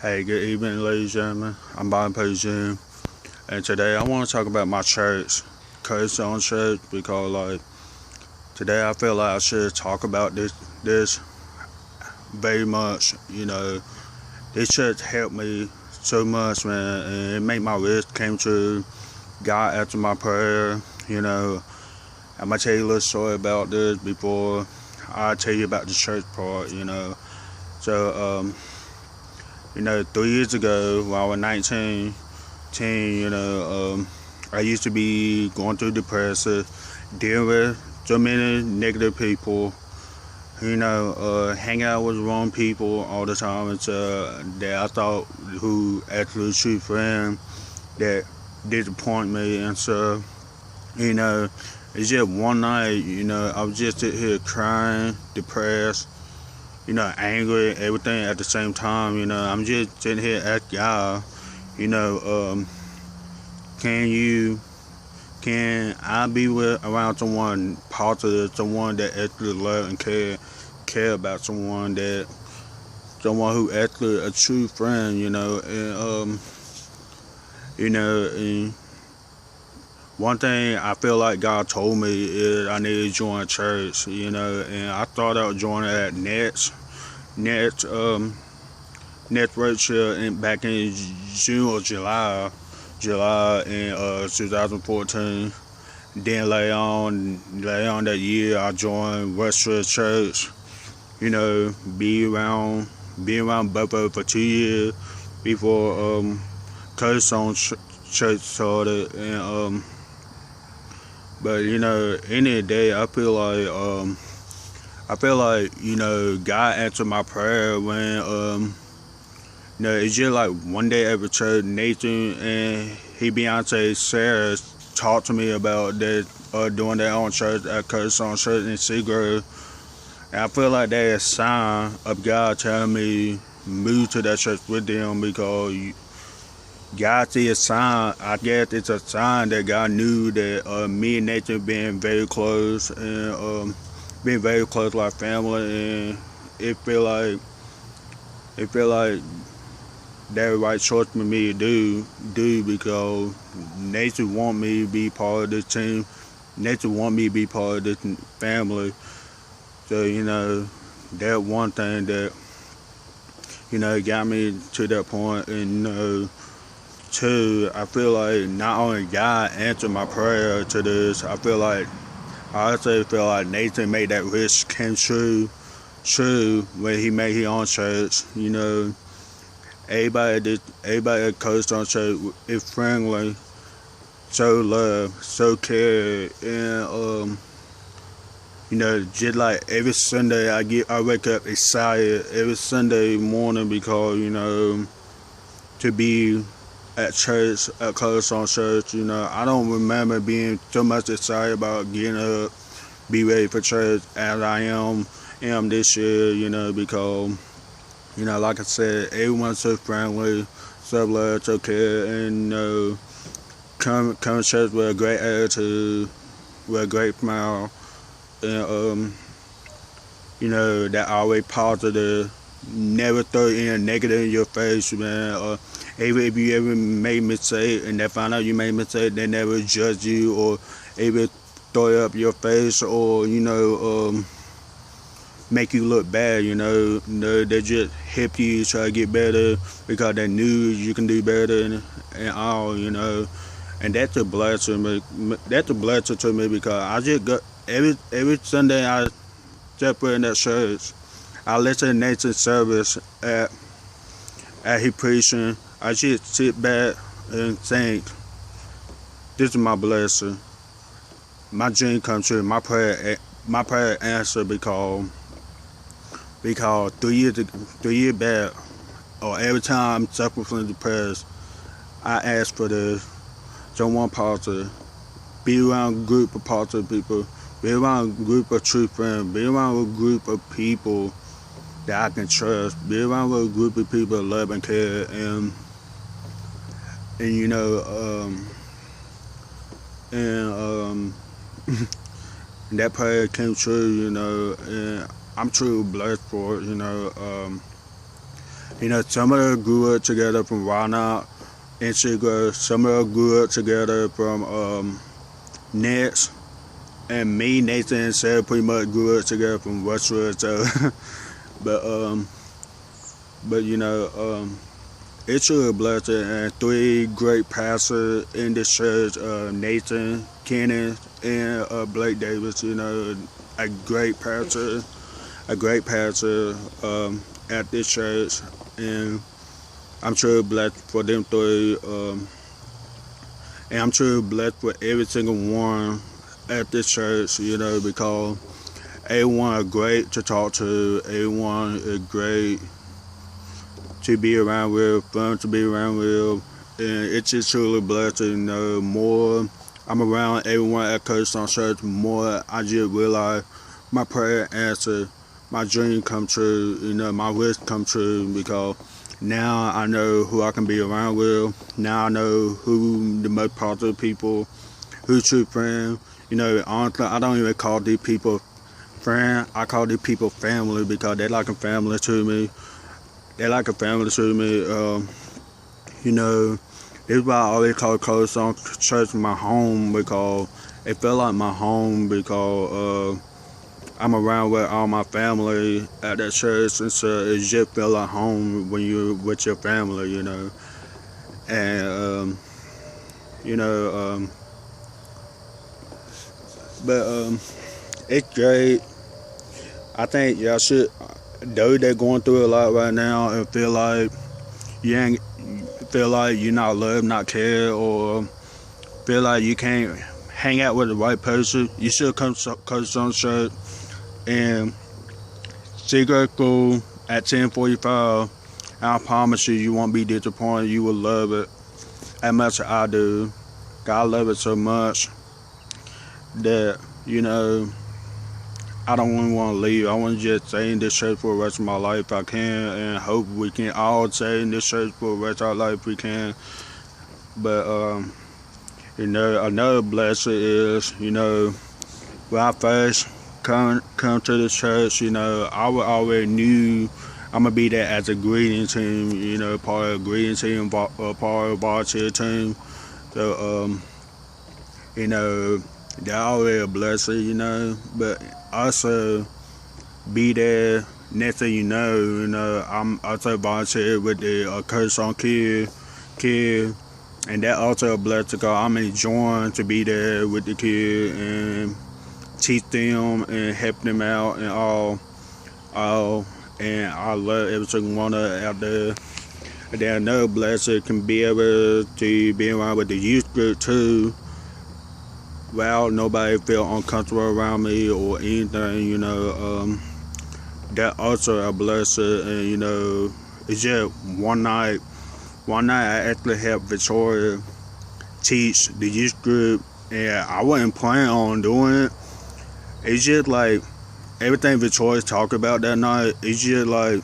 Hey, good evening, ladies and gentlemen. I'm Bob Pagin, and today I want to talk about my church, Cornerstone Church, because today I feel like I should talk about this very much. This church helped me so much, man, and it made my wish came true. God answered my prayer. I'm gonna tell you a little story about this before I tell you about the church part. So 3 years ago when I was 19, I used to be going through depression, dealing with so many negative people, hanging out with the wrong people all the time until that I thought who actually true friend that disappoint me. And so, it's just one night, I was just sitting here crying, depressed, angry, everything at the same time. I'm just sitting here at God, can I be around someone positive, someone that actually love and care about someone who actually a true friend, and one thing I feel like God told me is I need to join a church, and I thought I was joining at Next Roadshow back in June or July in 2014. Then later on that year, I joined Western Church. Be around both of them for 2 years before Cornerstone Church started. And but end of the day, I feel like God answered my prayer when it's just like one day at the church, Nathan and Beyonce Sarah talked to me about that doing their own church at Cornerstone Church in Seagrove. And I feel like that is a sign of God telling me move to that church with them, because God see a sign. I guess it's a sign that God knew that me and Nathan being very close and being very close like family, and it feel like that right choice for me to do because Nathan want me to be part of this team. Nathan want me to be part of this family. So that one thing that got me to that point. And two, I feel like not only God answered my prayer to this, I also feel like Nathan made that wish came true when he made his own church. Everybody at Cornerstone Church is friendly, so love, so care, and just like every Sunday I wake up excited every Sunday morning because to be at church at Cornerstone Church. I don't remember being so much excited about getting up, be ready for church as I am this year. Because like I said, everyone's so friendly, so love, so care, and come to church with a great attitude, with a great smile, and that always positive, never throw in a negative in your face, man. Or even if you ever made mistake and they find out you made mistake, they never judge you or even throw it up your face or make you look bad. They just help you try to get better because they knew you can do better and all. And that's a blessing. That's a blessing to me because I just got every Sunday I step in that church. I listen to Nathan's service at his preaching. I just sit back and think, this is my blessing. My dream come true. My prayer answered because 3 years back, or every time I'm suffering from depression, I ask for someone positive. Be around a group of positive people. Be around a group of true friends. Be around a group of people that I can trust. Be around with a group of people that love and care. And that prayer came true. And I'm truly blessed for it. You know, some of them grew up together from Roanoke and Chico. Some of them grew up together from Nets. And me, Nathan, and Sarah pretty much grew up together from Westwood. So, but you know, it's really a blessing. And 3 great pastors in this church: Nathan, Kenneth, and Blake Davis. You know, a great pastor at this church, and I'm truly blessed for them 3. And I'm truly blessed for every single one at this church, you know, because everyone is great to talk to, everyone is great to be around with, fun to be around with, and it's just truly blessed. You know, more I'm around everyone at Cornerstone Church, more I just realize my prayer answer, my dream come true, you know, my wish come true, because now I know who I can be around with. Now I know who the most positive people, who's true friends. You know, honestly, I don't even call these people friends. I call these people family, because they're like a family to me. They're like a family to me. You know, this is why I always call Cornerstone Church my home, because it felt like my home, because I'm around with all my family at that church, and so it just feel like home when you're with your family, you know. And you know, but it's great. I think y'all should, though they're going through a lot right now, and feel like you're not loved, not cared, or feel like you can't hang out with the right person, you should come to Cornerstone Church and cigarette school at 10:45. I promise you, you won't be disappointed. You will love it as much as I do. I love it so much that, you know, I don't even want to leave. I want to just stay in this church for the rest of my life if I can, and hope we can all stay in this church for the rest of our life if we can. But you know, another blessing is, you know, when I first come to the church, you know, I already knew I'm gonna be there as a greeting team, you know, part of a greeting team, part of a volunteer team. So you know, they're already a blessing, you know, but also be there. Next thing you know, I'm also volunteer with the Cornerstone kid, and that also a blessing, because I'm enjoying to be there with the kid and teach them and help them out and all, and I love every single one out there. And then another blessing can be able to be around with the youth group too, without nobody feel uncomfortable around me or anything, you know. That also a blessing. And you know, it's just one night I actually helped Victoria teach the youth group, and I wasn't planning on doing it. It's just like everything Victoria's talking about that night, it's just like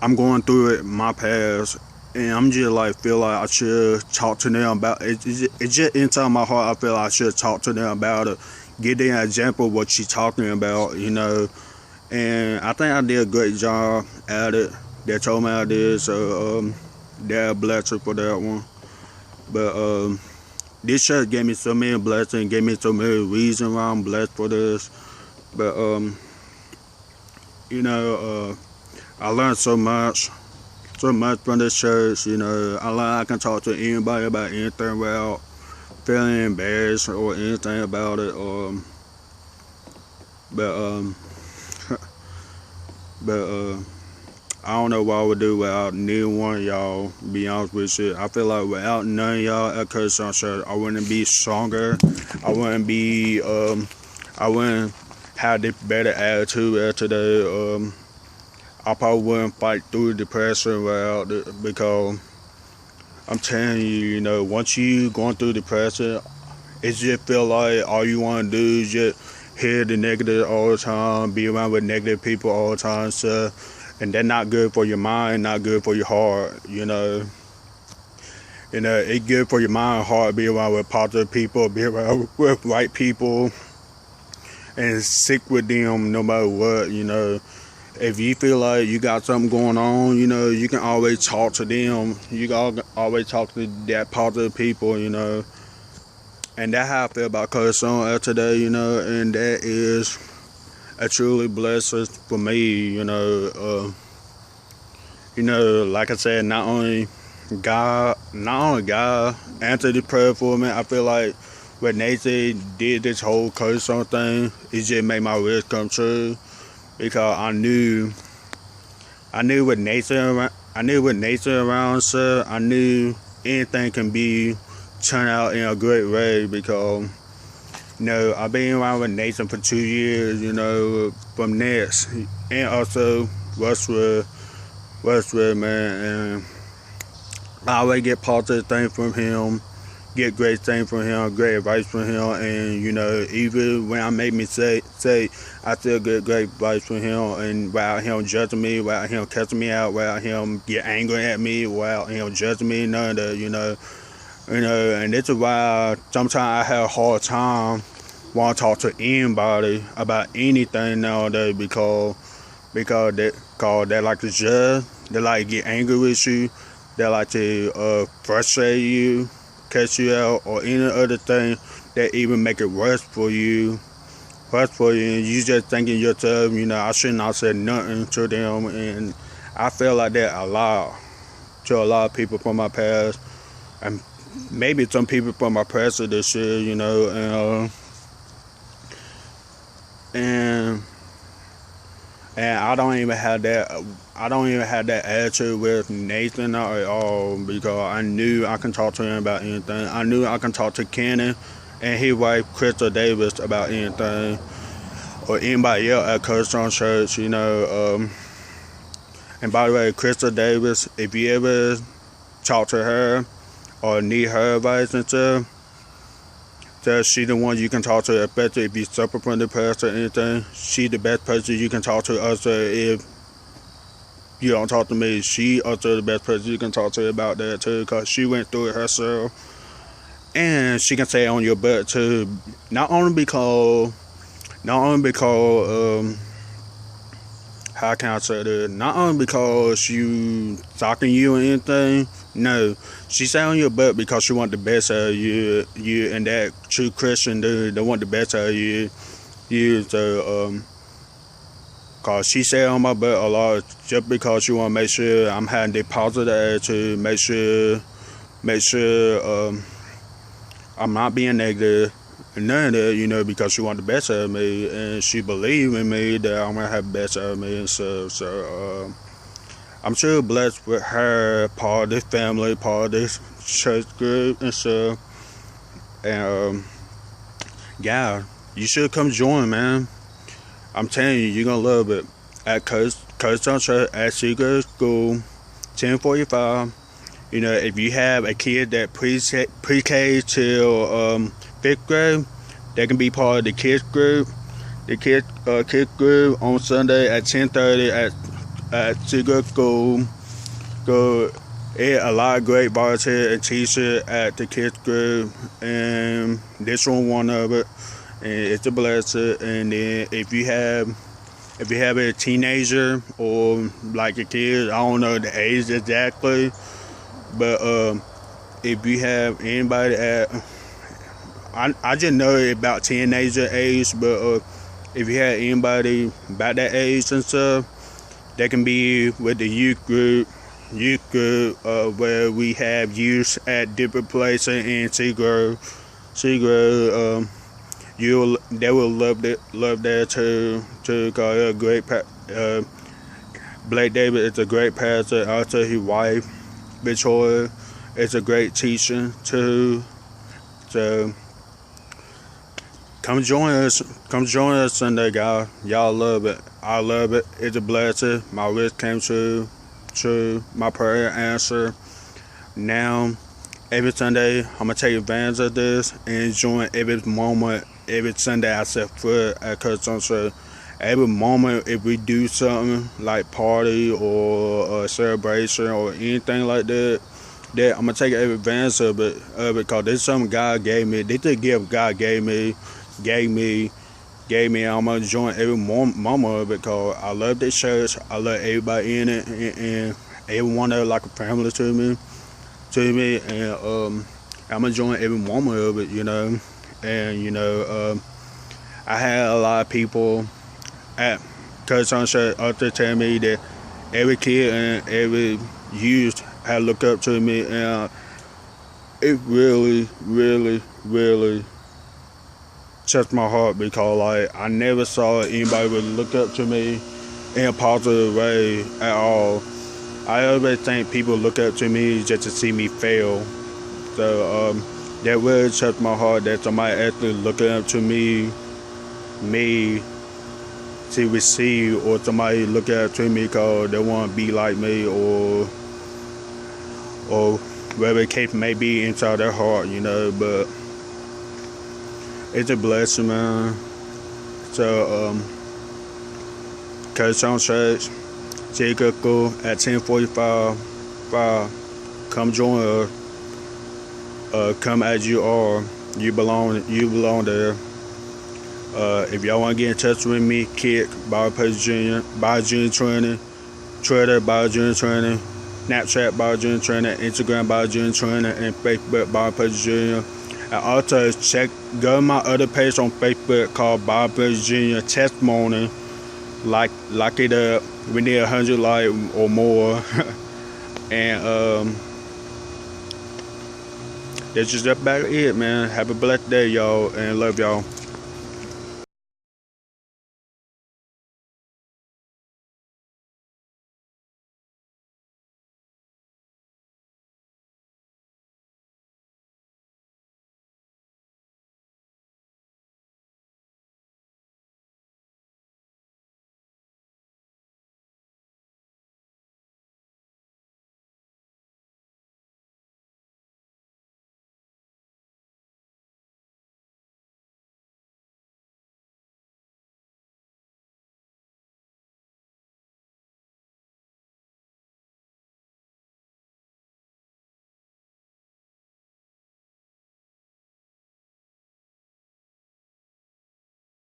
I'm going through it my past, and I'm just like feel like I should talk to them about it. It's just inside my heart, I feel like I should talk to them about it, give them an example of what she's talking about, you know. And I think I did a great job at it. They told me I did, so they're a blessing for that one. But this church gave me so many blessings, gave me so many reasons why I'm blessed for this. But you know, I learned so much from this church. You know, I learned I can talk to anybody about anything without feeling embarrassed or anything about it. But I don't know what I would do without neither one of y'all, to be honest with you. I feel like without none of y'all at Cornerstone Church, I wouldn't be stronger. I wouldn't have this better attitude as today. I probably wouldn't fight through depression without it, because I'm telling you, you know, once you going through depression, it just feel like all you want to do is just hear the negative all the time, be around with negative people all the time, so, and they're not good for your mind, not good for your heart, you know. You know, it's good for your mind and heart, be around with positive people, be around with right people, and stick with them no matter what, you know. if you feel like you got something going on, you can always talk to them. You can always talk to that positive people, And that's how I feel about Cornerstone today, and that is a truly blessing for me, Like I said, not only God answered the prayer for me. I feel like when Nathan did this whole Cornerstone thing, it just made my wish come true. Because I knew with Nathan around, sir, I knew anything can be turned out in a great way. Because I've been around with Nathan for 2 years, from Nets and also Westwood, man, and I always get positive things from him, get great things from him, great advice from him, and even when I make mistakes, I still get great advice from him, and without him judging me, without him cussing me out, without him get angry at me, without him judging me, none of that, and this is why sometimes I have a hard time want to talk to anybody about anything nowadays because they like to judge, they like to get angry with you, they like to frustrate you, cuss you out, or any other thing that even make it worse for you, and you just thinking yourself, I shouldn't have said nothing to them, and I feel like that a lot to a lot of people from my past, and maybe some people from my present this year, and I don't even have that. I don't even have that attitude with Nathan at all because I knew I can talk to him about anything. I knew I can talk to Kenny and his wife Crystal Davis about anything, or anybody else at Cornerstone Church. And by the way, Crystal Davis, if you ever talk to her or need her advice and stuff, she's the one you can talk to, especially if you suffer from depression or anything. She's the best person you can talk to. Also, if you don't talk to me, she also the best person you can talk to about that too, because she went through it herself. And she can say on your butt too. Not only because how can I say that? Not only because you talking you or anything. No, she sat on your butt because she want the best out of you and that true Christian dude. They want the best out of you. So cause she sat on my butt a lot just because she want to make sure I'm having the positive attitude. Make sure I'm not being negative. And none of that, because she want the best out of me, and she believed in me that I'm gonna have the best out of me and stuff. So I'm sure blessed with her, part of this family, part of this church group and stuff. And yeah, you should come join, man. I'm telling you, you're gonna love it. At Cornerstone Church at Secret School, 1045. If you have a kid that pre-K till 5th grade, they can be part of the kids group. The kids group on Sunday at 10:30 at Secret School. Go. A lot of great volunteer and teacher at the kids group, and this one of it. And it's a blessing. And then if you have a teenager or like a kid, I don't know the age exactly, but if you have anybody I just know about teenager age, but if you have anybody about that age and stuff, they can be with the youth group, where we have youth at different places in Seagrove. They will love that too. Cause a great Blake David is a great pastor. Also, his wife Victoria is a great teacher too. So come join us Sunday, guys. Y'all love it. I love it. It's a blessing. My wish came true. My prayer answered. Now, every Sunday, I'm gonna take advantage of this and enjoy every moment. Every Sunday I set foot at Cornerstone Church. Every moment, if we do something like party or a celebration or anything like that, I'm gonna take advantage of it because this is something God gave me. This is a gift God gave me gave me. I'm gonna join every moment of it because I love this church. I love everybody in it, and everyone there like a family to me, and I'm gonna join every moment of it, and I had a lot of people at Cornerstone Church up there telling me that every kid and every youth had looked up to me, and it really, really, really touched my heart because like I never saw anybody really look up to me in a positive way at all. I always think people look up to me just to see me fail. So that really touched my heart that somebody actually looking up to me to receive, or somebody look up to me because they want to be like me, or whatever the case may be inside their heart, but it's a blessing, man. So, Cornerstone Church, Jericho at 10:45. Come join us. Come as you are. You belong there. If y'all want to get in touch with me, Kid, Bobby Purchase Jr., Bobby Jr. Training, Twitter, Bobby Jr. Training, Snapchat, Bobby Jr. Training, Instagram, Bobby Jr. Training, and Facebook, Bobby Purchase Jr. And also go to my other page on Facebook called Bobby Purchase Jr. Testimony. Like it up. We need 100 likes or more. And that's just about it, man. Have a blessed day, y'all, and love y'all.